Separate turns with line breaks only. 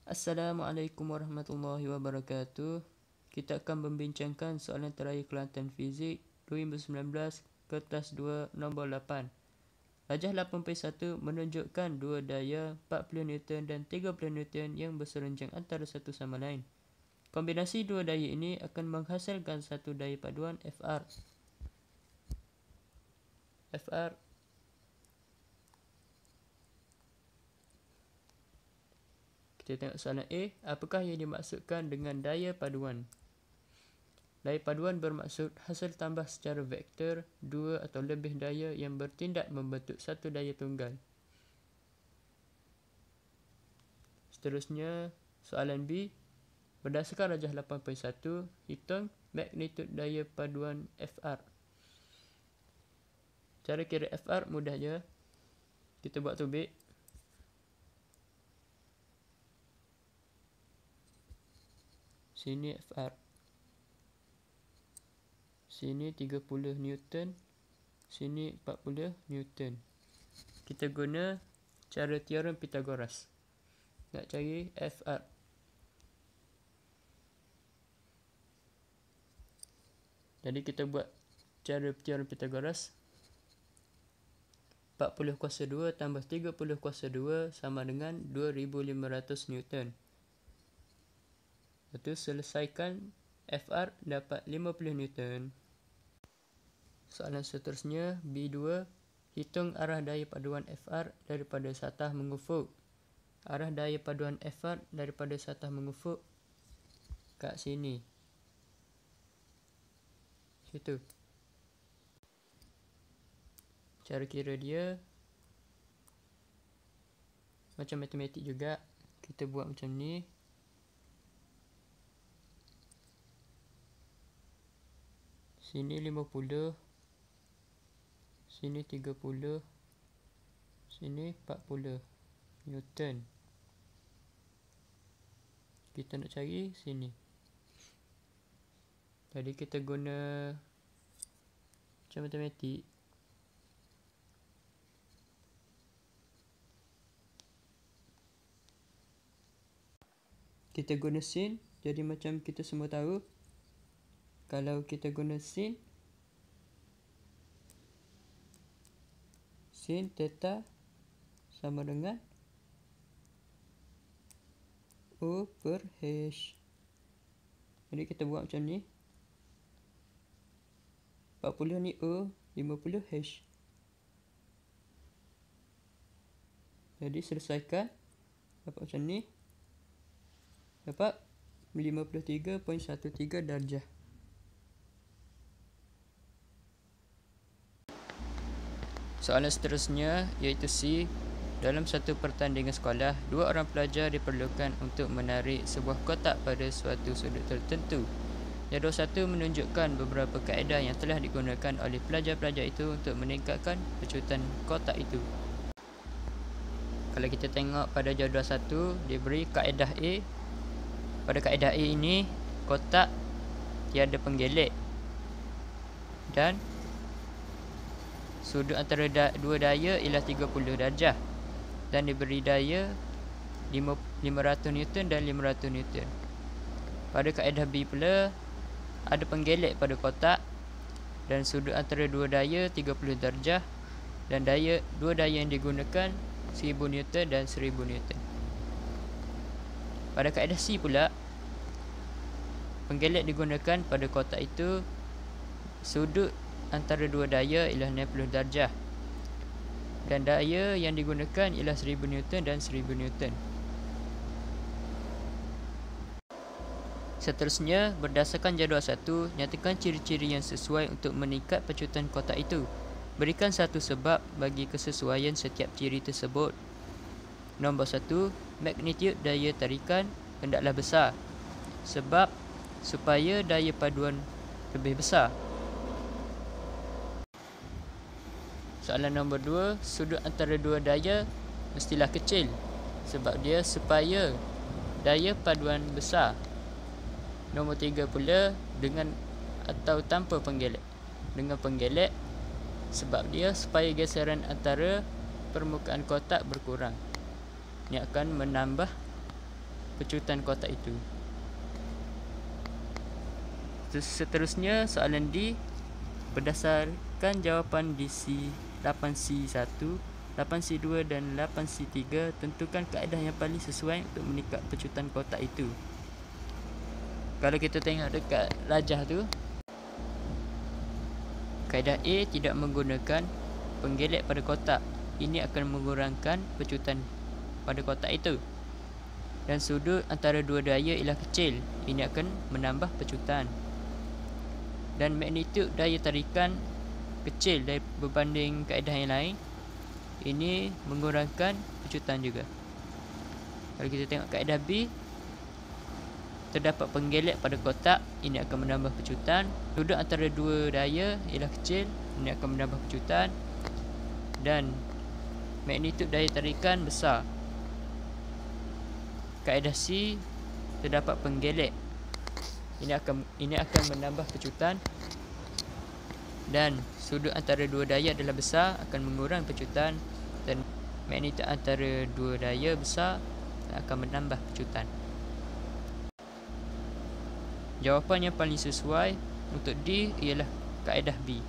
Assalamualaikum warahmatullahi wabarakatuh. Kita akan membincangkan soalan terakhir Kelantan Fizik 2019 kertas 2 nombor 8. Rajah 81 menunjukkan dua daya 40 Newton dan 30 Newton yang berserenjang antara satu sama lain. Kombinasi dua daya ini akan menghasilkan satu daya paduan FR. Kita tengok soalan A. Apakah yang dimaksudkan dengan daya paduan? Daya paduan bermaksud hasil tambah secara vektor dua atau lebih daya yang bertindak membentuk satu daya tunggal. Seterusnya, soalan B. Berdasarkan rajah 8.1, hitung magnitud daya paduan FR. Cara kira FR mudah je. Kita buat tubik. Sini FR. Sini 30 Newton. Sini 40 Newton. Kita guna cara teorem Pythagoras nak cari FR. Jadi kita buat cara teorem Pythagoras. 40 kuasa 2 tambah 30 kuasa 2 sama dengan 2500 Newton. Lepas tu selesaikan FR dapat 50 Newton. Soalan seterusnya B2. Hitung arah daya paduan FR daripada satah mengufuk. Arah daya paduan FR daripada satah mengufuk kat sini. Situ. Cara kira dia macam matematik juga. Kita buat macam ni. Sini 50. Sini 30. Sini 40 Newton. Kita nak cari sini. Jadi kita guna macam matematik. Kita guna sin. Jadi macam kita semua tahu, kalau kita guna sin theta sama dengan O per H. Jadi kita buat macam ni. 40 ni O, 50 H. Jadi selesaikan dapat macam ni. Dapat 53.13 darjah. Soalan seterusnya iaitu C. Dalam satu pertandingan sekolah, dua orang pelajar diperlukan untuk menarik sebuah kotak pada suatu sudut tertentu. Jadual 1 menunjukkan beberapa kaedah yang telah digunakan oleh pelajar-pelajar itu untuk meningkatkan pecutan kotak itu. Kalau kita tengok pada jadual 1, diberi kaedah A. Pada kaedah A ini, kotak tiada penggelek dan sudut antara dua daya ialah 30 darjah dan diberi daya 500 Newton dan 500 Newton. Pada kaedah B pula, ada penggelek pada kotak dan sudut antara dua daya 30 darjah dan dua daya yang digunakan 1000 Newton dan 1000 Newton. Pada kaedah C pula, penggelek digunakan pada kotak itu, sudut antara dua daya ialah 60 darjah dan daya yang digunakan ialah 1000 Newton dan 1000 Newton. Seterusnya, berdasarkan jadual 1, nyatakan ciri-ciri yang sesuai untuk meningkat pecutan kotak itu. Berikan satu sebab bagi kesesuaian setiap ciri tersebut. Nombor 1, magnitude daya tarikan hendaklah besar. Sebab supaya daya paduan lebih besar. Soalan nombor 2, sudut antara dua daya mestilah kecil. Sebab dia supaya daya paduan besar. Nombor 3 pula, dengan atau tanpa penggelek. Dengan penggelek, sebab dia supaya geseran antara permukaan kotak berkurang. Ini akan menambah pecutan kotak itu. Seterusnya soalan D, berdasarkan jawapan DC 8C1, 8C2 dan 8C3, tentukan kaedah yang paling sesuai untuk mengikat pecutan kotak itu. Kalau kita tengok dekat rajah tu, kaedah A tidak menggunakan penggelek pada kotak. Ini akan mengurangkan pecutan pada kotak itu. Dan sudut antara dua daya ialah kecil. Ini akan menambah pecutan. Dan magnitud daya tarikan kecil berbanding kaedah yang lain. Ini mengurangkan pecutan juga. Kalau kita tengok kaedah B, terdapat penggelek pada kotak, ini akan menambah pecutan. Sudut antara dua daya ialah kecil, ini akan menambah pecutan. Dan magnitud daya tarikan besar. Kaedah C, terdapat penggelek, ini akan menambah pecutan. Dan sudut antara dua daya adalah besar, akan mengurang pecutan. Dan magnitud antara dua daya besar akan menambah pecutan. Jawapan yang paling sesuai untuk D ialah kaedah B.